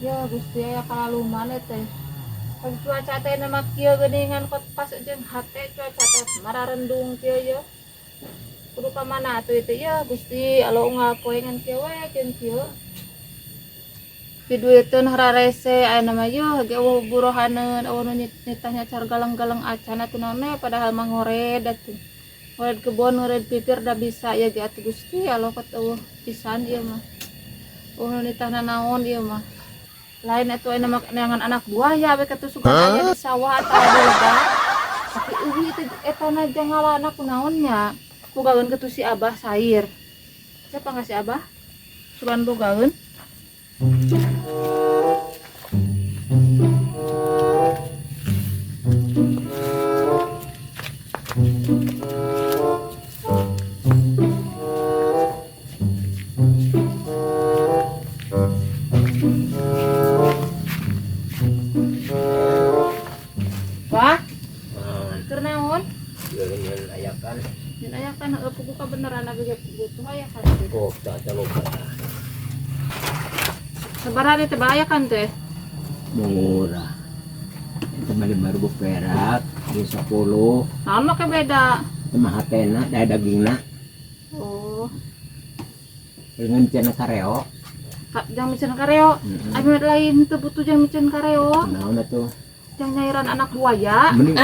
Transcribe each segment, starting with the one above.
Ya Gusti aya kalaluman teh. Pag cuaca teh na makieu geuningan kot pas jeung hate cuaca teh mararendung kieu ya. Kudu ka mana atuh teh ya Gusti alo ngapoengan kieu we jeung kieu. Pidueteun hararese aya nama yeuh hage eueuh burohaneun eueuh nu nitahnya car galang-galang acan atuh naon padahal mah ngored atuh. Ngored kebon ngored pipir da bisa ya ge atuh Gusti alo kot eueuh pisan ieu mah. Eueuh nu nitahna naon ieu mah. Lain atuh aya nama neangan anak buah ya we katu sugan aya di sawah atau di lebah. Tapi eueuh teh eta na jangalana kunaon nya. Bogaeun katu si Abah sair. Siapa nggak si Abah? Sugan bogaeun. Wah, keur naon? Dengan ayakan. Yen aya kan pugu ka beneran abg butuh aya kan. Oh, tak lupa. Sabaraha teh aya kan teh? Murah. Itu mah 5.000 perak, di 10. Naon mah beda? Mah hatena da dagingna. Oh, Dengan cenah kareo. jang micen kareo. Abi lain teu butuh jang micen kareo. Naon atuh? Jang nyairan anak buaya. Mending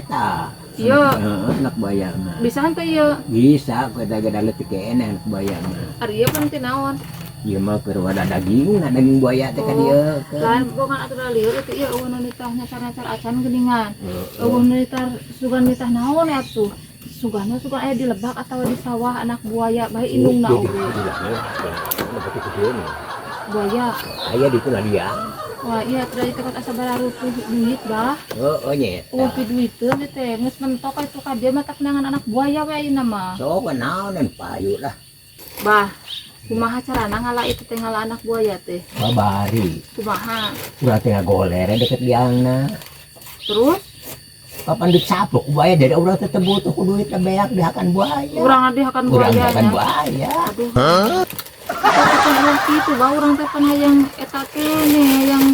eta. Iya. Heeh, anak buaya mah. Bisa teh ieu. Bisa, kita gada letik kene anak buaya mah. Ari ieu pan teh naon? Ieu mah keur wada daging, nah daging buaya teh ka dieu. Lain bogan atuh lieur teh ieu eueuh nu nitahnya cara-cara acan geuningan. Eueuh nu nitah sugan nitah naon atuh? Sugan aya di lebak atau di sawah anak buaya bae indungna oge. Buaya. Aya di kuna dia. Wah, iya teh teh asa bararupuh duit bah. Oh, nya. Eueuh duiteun teh geus mentok itu ka dia mah tak nangan anak buaya we ayeuna mah. So naon payu lah. Bah, kumaha carana ngala itu teh ngala anak buaya teh? Babari. Kumaha? Udah tengah goler deket liangna. Terus Kapan dicaplok buaya dari orang teh butuh duit teh beak dihakan buaya. urang dihakan Urang buaya. dihakan buaya. Aduh. Kan urang kitu bah urang teh pan hayang eta kene hayang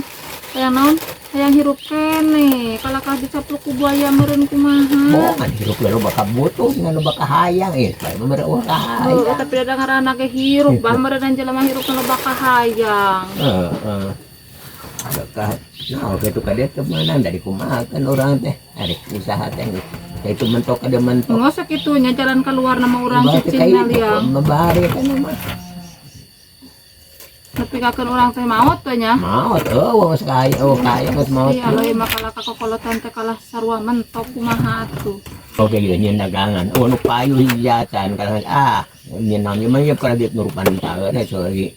naon? Hayang hirup kene. Kalakah dicaplok ku buaya meureun kumaha? Bokan hirup lo bakal butuh dengan lo bakal hayang saya memberi uang Oh, hayang. tapi ada ngaranna ge hirup bah meureun jelema hirup nu bakal hayang. Adakah nah gitu ka dia teh mana dari kumakan orang teh ada usaha teh itu mentok ada mentok Ngos sakitunya jalan keluar nama urang cicing liang. membari kan mah Tapi kakeun urang teh maot teh nya. mau wong sekaya geus mau Iya, aloe makala kakokolotan teh kalah sarua mentok kumaha atuh. oke gitu nyen dagangan nu payu hijatan kadang nyen namanya mah ya kalau dia nurupan taeur sorry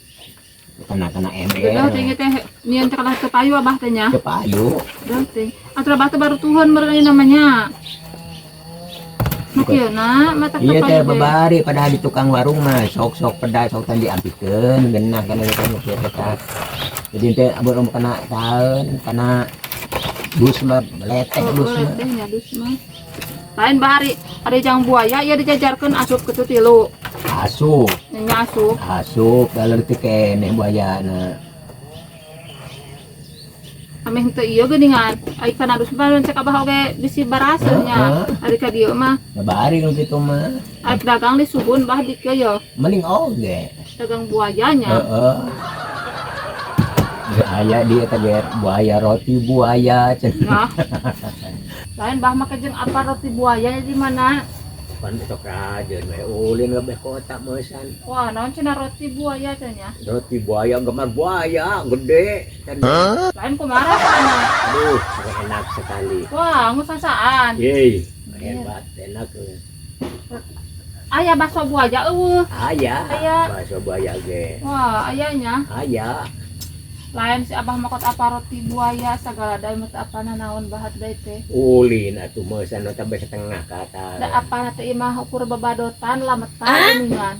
kena Udah ember teh teh nyeun teh kalah teu payu abah teh nya. ke payu Udah teh. Atuh abah teh baru tuhun meureun namanya. Makieuna mata iya teh payu. babari padahal di tukang warung mah sok-sok pedas sok tadi diampikeun genah kana kana kertas jadi teh abon kana taeun kana dus mah letek dus Boleh mah teh nya dus mah. Lain bahari ada jang buaya ieu dijajarkeun asup kitu tilu. asup Nya asup. asup dalam teh keneh buayana Ameh teu ieu geuningan. Ai kana dus mah cek abah oge bisi baraseun nya. Ari ka dieu mah babari nu kitu mah ai dagang di Subun bah di kieu yo. mending oge Dagang buayanya. heeh aya dia teh buaya roti buaya cenah Nah. Lain bah make jeung apa roti buaya di mana? pan itu rajeun we ulin lebih kota meusan Wah, naon cenah roti buaya teh nya? roti buaya gemar buaya gede Lain kumaha sana? aduh enak sekali Wah, geus sasaan. yeay hebat enak Aya bakso buaya eueuh. aya Aya. bakso buaya ge Wah, ayanya. aya Lain si abah makot apa roti buaya segala da mah apana naon bahat deui teh. ulin atuh meusan sampai setengah ke atas Da apana teh imah ukur babadotan lametan geuningan.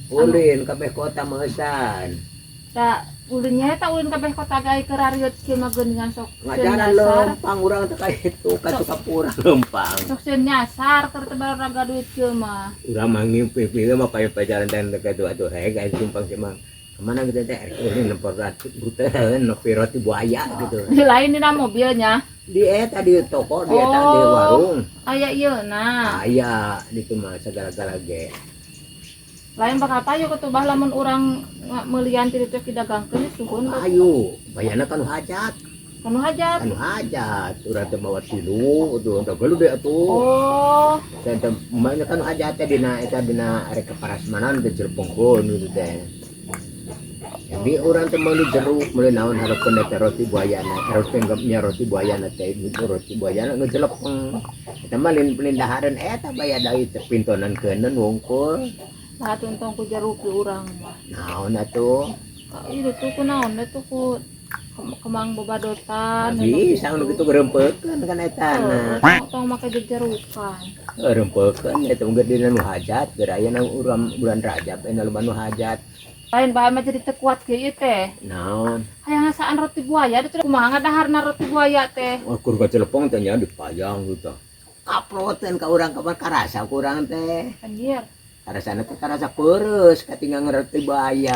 ulin kabeh kota meusan Da ulinnya eta ulin kabeh kota gawe keur ariut kieu mah geuningan sok. ngajaran lempang urang teh ka itu ka Sukapura lempang Sok sieun nyasar keur teu baraga duit kieu mah. urang mah ngimpi mah kayak pacaran dan dekat atuh rega simpang simang Mana gitu teh ini lempar buteun nepi roti buaya gitu. Di lain dina mobilnya. Di eta di toko di eta di warung. Aya ieu nah. Aya di itu mah segala-gala ge. Lain bakal payu ketubah lamun urang meuli ti ditu didagangkeun suhun. Ayo, bayana kan hajat. Kanu hajat. Anu hajat, urang teh bawa tilu tuh teh gelu deh atuh. Oh, Teh mainnya kan hajat teh dina eta dina arek keparasmanan teh jerepongkeun gitu teh. Jadi orang teh meuli jeruk, meuli naon hareupeun teh roti buayana, roti buayana teh itu roti buayana ngejelepeng. Eta mah lin dahareun eta baya deui teh pintonan keuneun wungkul. nah tuntong ku jeruk di urang mah. Naon atuh? Ieu tuh ku naon tuh ku kemang bobadotan. Bisa anu kitu gerempekeun kan eta na. Tong make jejerukan. Gerempekeun eta mah dina nu hajat, geura aya nang urang bulan Rajab aya nu hajat. Lain bae mah jadi teu kuat kieu ieu teh. Naon? Hayang ngasaan roti buaya teh kumaha ngadaharna roti buaya teh. Kur gacelepong teh nya dipayang gitu. Kaproten ka urang kapan karasa ku urang teh. Anjir. Karasana teh karasa peureuss katingal ngerti buaya.